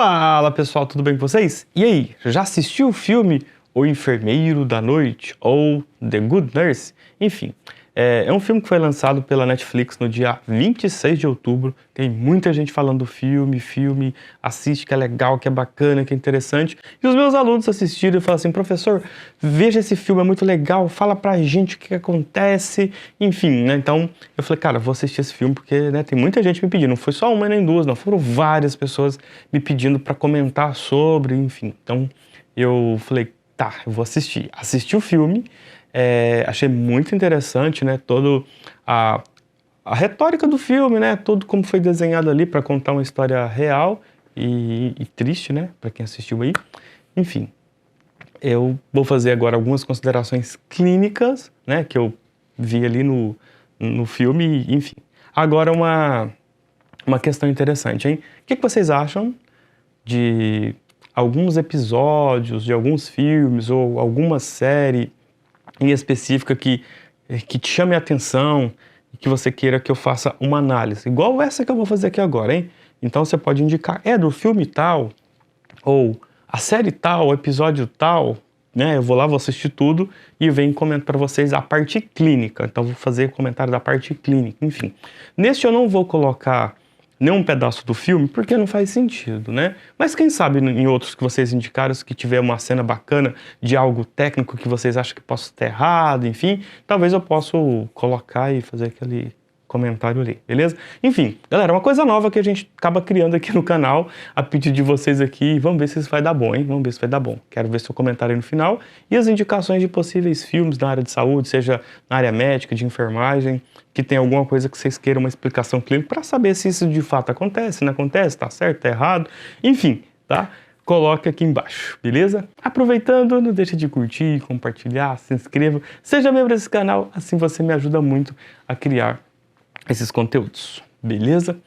Fala pessoal, tudo bem com vocês? E aí, já assistiu o filme O Enfermeiro da Noite ou The Good Nurse? Enfim, é um filme que foi lançado pela Netflix no dia 26 de outubro. Tem muita gente falando do filme, assiste que é legal, que é bacana, que é interessante. E os meus alunos assistiram e falaram assim, professor, veja esse filme, é muito legal, fala pra gente o que acontece. Enfim, né, então eu falei, cara, vou assistir esse filme porque, né, tem muita gente me pedindo. Não foi só uma nem duas, não, foram várias pessoas me pedindo pra comentar sobre, enfim. Então eu falei, tá, eu vou assistir. Assisti o filme. Achei muito interessante, né, toda a retórica do filme, né, todo como foi desenhado ali para contar uma história real e triste, né, para quem assistiu aí. Enfim, eu vou fazer agora algumas considerações clínicas, né, que eu vi ali no filme, enfim. Agora uma questão interessante, hein? O que vocês acham de alguns episódios, de alguns filmes ou alguma série em específica que te chame a atenção e que você queira que eu faça uma análise, igual essa que eu vou fazer aqui agora, hein? Então você pode indicar, do filme tal, ou a série tal, o episódio tal, né? Eu vou lá, vou assistir tudo e venho e comento para vocês a parte clínica. Então vou fazer comentário da parte clínica, enfim. Neste eu não vou colocar nenhum pedaço do filme, porque não faz sentido, né? Mas quem sabe em outros que vocês indicaram, que tiver uma cena bacana de algo técnico que vocês acham que possa estar errado, enfim, talvez eu possa colocar e fazer aquele comentário ali, beleza? Enfim, galera, uma coisa nova que a gente acaba criando aqui no canal, a pedido de vocês aqui, vamos ver se isso vai dar bom, hein? Vamos ver se vai dar bom. Quero ver seu comentário aí no final e as indicações de possíveis filmes na área de saúde, seja na área médica, de enfermagem, que tem alguma coisa que vocês queiram uma explicação clínica para saber se isso de fato acontece, não acontece, tá certo, tá errado, enfim, tá? Coloque aqui embaixo, beleza? Aproveitando, não deixe de curtir, compartilhar, se inscreva, seja membro desse canal, assim você me ajuda muito a criar esses conteúdos, beleza?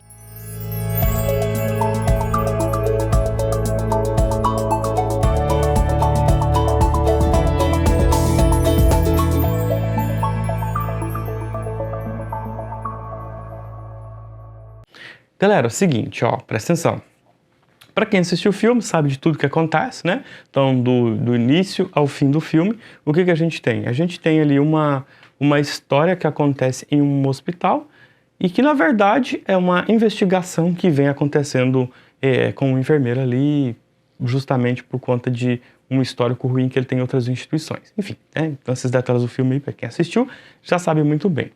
Galera, é o seguinte, ó, presta atenção. Para quem assistiu o filme, sabe de tudo que acontece, né? Então, do início ao fim do filme, o que a gente tem? A gente tem ali uma história que acontece em um hospital e que, na verdade, é uma investigação que vem acontecendo com o enfermeiro ali, justamente por conta de um histórico ruim que ele tem em outras instituições. Enfim, né? Então esses detalhes do filme aí, para quem assistiu, já sabe muito bem.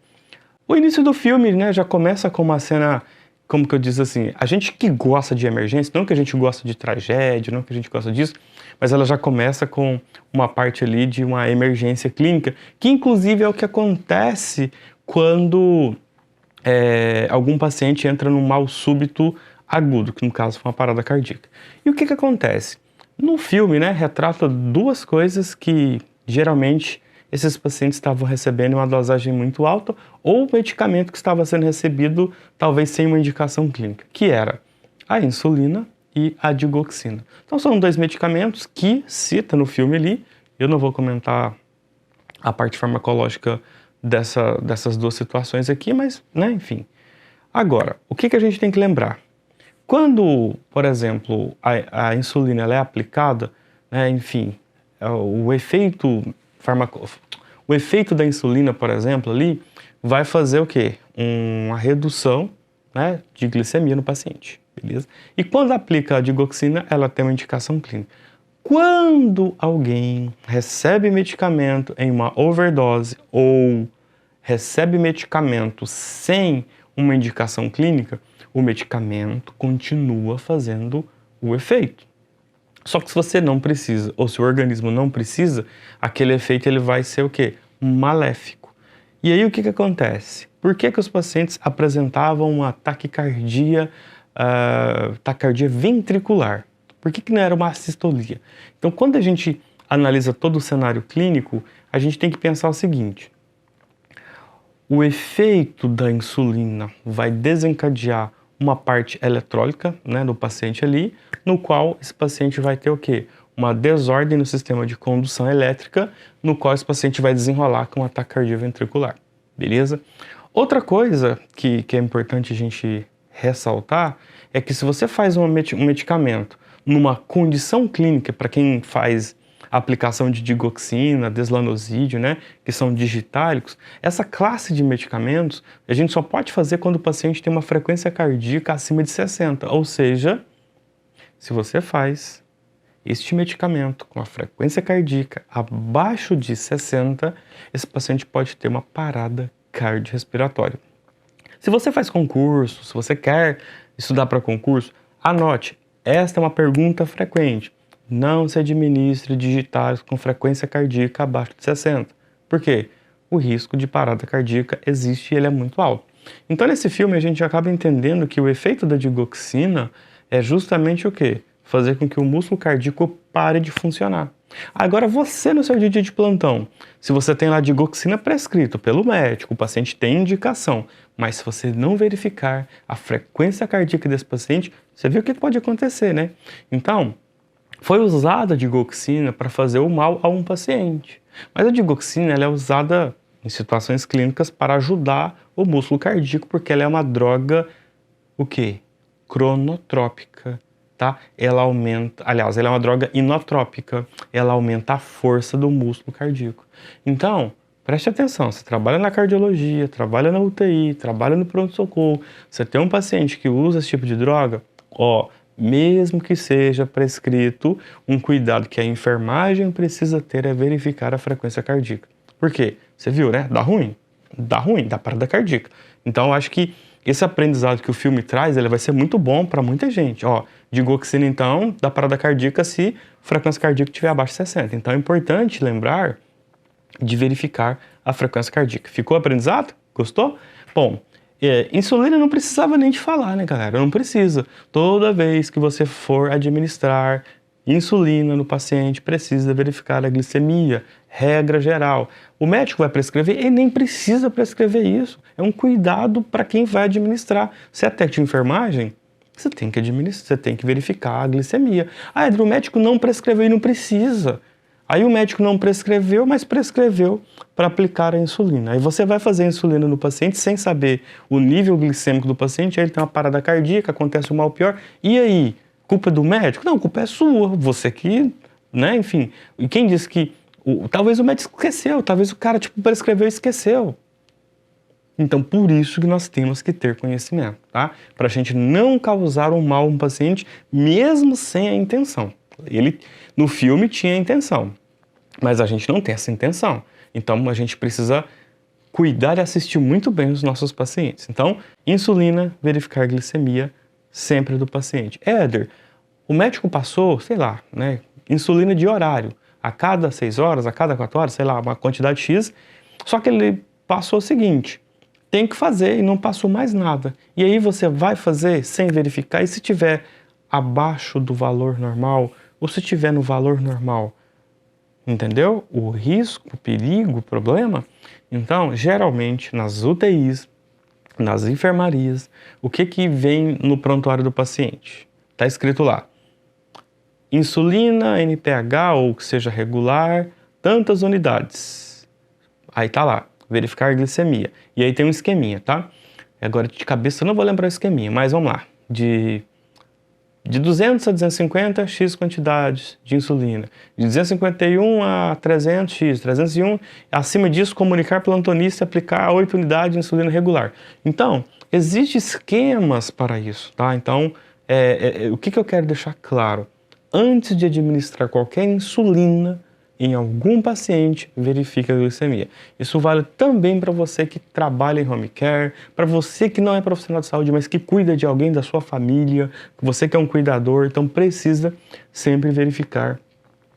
O início do filme, né, já começa com uma cena, como que eu diz assim, a gente que gosta de emergência, não que a gente gosta de tragédia, não que a gente gosta disso, mas ela já começa com uma parte ali de uma emergência clínica, que inclusive é o que acontece quando algum paciente entra num mal súbito agudo, que no caso foi uma parada cardíaca. E o que acontece? No filme, né, retrata duas coisas que geralmente esses pacientes estavam recebendo uma dosagem muito alta ou o medicamento que estava sendo recebido talvez sem uma indicação clínica, que era a insulina e a digoxina. Então são dois medicamentos que cita no filme ali. Eu não vou comentar a parte farmacológica dessas duas situações aqui, mas, né, enfim. Agora, o que a gente tem que lembrar? Quando, por exemplo, a insulina ela é aplicada, né, enfim, o efeito da insulina, por exemplo, ali, vai fazer o quê? Uma redução, né, de glicemia no paciente, beleza? E quando aplica a digoxina, ela tem uma indicação clínica. Quando alguém recebe medicamento em uma overdose ou recebe medicamento sem uma indicação clínica, o medicamento continua fazendo o efeito. Só que se você não precisa, ou se o organismo não precisa, aquele efeito ele vai ser o quê? Maléfico. E aí o que acontece? Por que os pacientes apresentavam uma taquicardia ventricular? Por que não era uma assistolia? Então, quando a gente analisa todo o cenário clínico, a gente tem que pensar o seguinte: o efeito da insulina vai desencadear uma parte eletrólita, né, do paciente ali, no qual esse paciente vai ter o quê? Uma desordem no sistema de condução elétrica, no qual esse paciente vai desenrolar com um ataque cardíaco ventricular, beleza? Outra coisa que é importante a gente ressaltar é que se você faz um medicamento numa condição clínica, para quem faz a aplicação de digoxina, deslanosídeo, né, que são digitálicos, essa classe de medicamentos a gente só pode fazer quando o paciente tem uma frequência cardíaca acima de 60, ou seja, se você faz este medicamento com a frequência cardíaca abaixo de 60, esse paciente pode ter uma parada cardiorrespiratória. Se você faz concurso, se você quer estudar para concurso, anote, esta é uma pergunta frequente. Não se administre digitais com frequência cardíaca abaixo de 60. Por quê? O risco de parada cardíaca existe e ele é muito alto. Então, nesse filme, a gente acaba entendendo que o efeito da digoxina é justamente o quê? Fazer com que o músculo cardíaco pare de funcionar. Agora, você no seu dia a dia de plantão, se você tem lá digoxina prescrito pelo médico, o paciente tem indicação, mas se você não verificar a frequência cardíaca desse paciente, você viu o que pode acontecer, né? Então, foi usada a digoxina para fazer o mal a um paciente. Mas a digoxina ela é usada em situações clínicas para ajudar o músculo cardíaco, porque ela é uma droga, o quê? Cronotrópica, tá? Ela aumenta, aliás, ela é uma droga inotrópica, ela aumenta a força do músculo cardíaco. Então, preste atenção, você trabalha na cardiologia, trabalha na UTI, trabalha no pronto-socorro, você tem um paciente que usa esse tipo de droga, mesmo que seja prescrito, um cuidado que a enfermagem precisa ter é verificar a frequência cardíaca. Por quê? Você viu, né? Dá ruim, dá parada cardíaca. Então, eu acho que esse aprendizado que o filme traz, ele vai ser muito bom para muita gente. Digoxina, então, dá parada cardíaca se a frequência cardíaca estiver abaixo de 60. Então, é importante lembrar de verificar a frequência cardíaca. Ficou aprendizado? Gostou? Bom, insulina não precisava nem de falar, né, galera? Não precisa. Toda vez que você for administrar insulina no paciente, precisa verificar a glicemia, regra geral. O médico vai prescrever, ele nem precisa prescrever isso. É um cuidado para quem vai administrar. Se é técnico de enfermagem, você tem que administrar, você tem que verificar a glicemia. Edro, o médico não prescreveu e não precisa. Aí o médico não prescreveu, mas prescreveu para aplicar a insulina. Aí você vai fazer a insulina no paciente sem saber o nível glicêmico do paciente, aí ele tem uma parada cardíaca, acontece o mal pior. E aí? Culpa do médico? Não, a culpa é sua. Você que, né, enfim. E quem disse que... talvez o médico esqueceu, talvez o cara prescreveu e esqueceu. Então, por isso que nós temos que ter conhecimento, tá? Para a gente não causar um mal a um paciente, mesmo sem a intenção. Ele, no filme, tinha a intenção. Mas a gente não tem essa intenção. Então, a gente precisa cuidar e assistir muito bem os nossos pacientes. Então, insulina, verificar a glicemia sempre do paciente. Éder, o médico passou, sei lá, né, insulina de horário. A cada 6 horas, a cada 4 horas, sei lá, uma quantidade X. Só que ele passou o seguinte, tem que fazer e não passou mais nada. E aí você vai fazer sem verificar. E se tiver abaixo do valor normal, ou se tiver no valor normal, entendeu? O risco, o perigo, o problema. Então, geralmente, nas UTIs, nas enfermarias, o que vem no prontuário do paciente? Está escrito lá, insulina, NPH, ou que seja regular, tantas unidades. Aí tá lá, verificar a glicemia. E aí tem um esqueminha, tá? Agora, de cabeça, eu não vou lembrar o esqueminha, mas vamos lá. De 200 a 250, X quantidades de insulina. De 251 a 300, X. 301, acima disso, comunicar plantonista e aplicar 8 unidades de insulina regular. Então, existem esquemas para isso, tá? Então, o que eu quero deixar claro? Antes de administrar qualquer insulina em algum paciente, verifique a glicemia. Isso vale também para você que trabalha em home care, para você que não é profissional de saúde, mas que cuida de alguém da sua família, você que é um cuidador, então precisa sempre verificar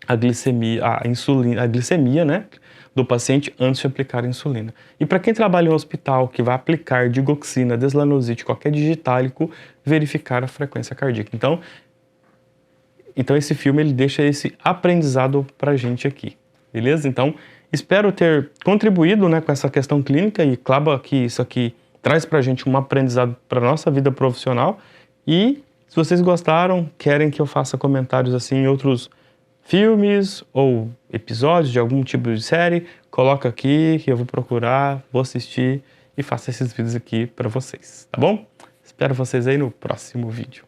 a glicemia, a glicemia, né, do paciente antes de aplicar a insulina. E para quem trabalha em um hospital que vai aplicar digoxina, deslanoside, qualquer digitálico, verificar a frequência cardíaca. Então esse filme ele deixa esse aprendizado pra gente aqui, beleza? Então espero ter contribuído, né, com essa questão clínica e claro que isso aqui traz pra gente um aprendizado para nossa vida profissional. E se vocês gostaram, querem que eu faça comentários assim em outros filmes ou episódios de algum tipo de série, coloca aqui que eu vou procurar, vou assistir e faço esses vídeos aqui para vocês, tá bom? Espero vocês aí no próximo vídeo.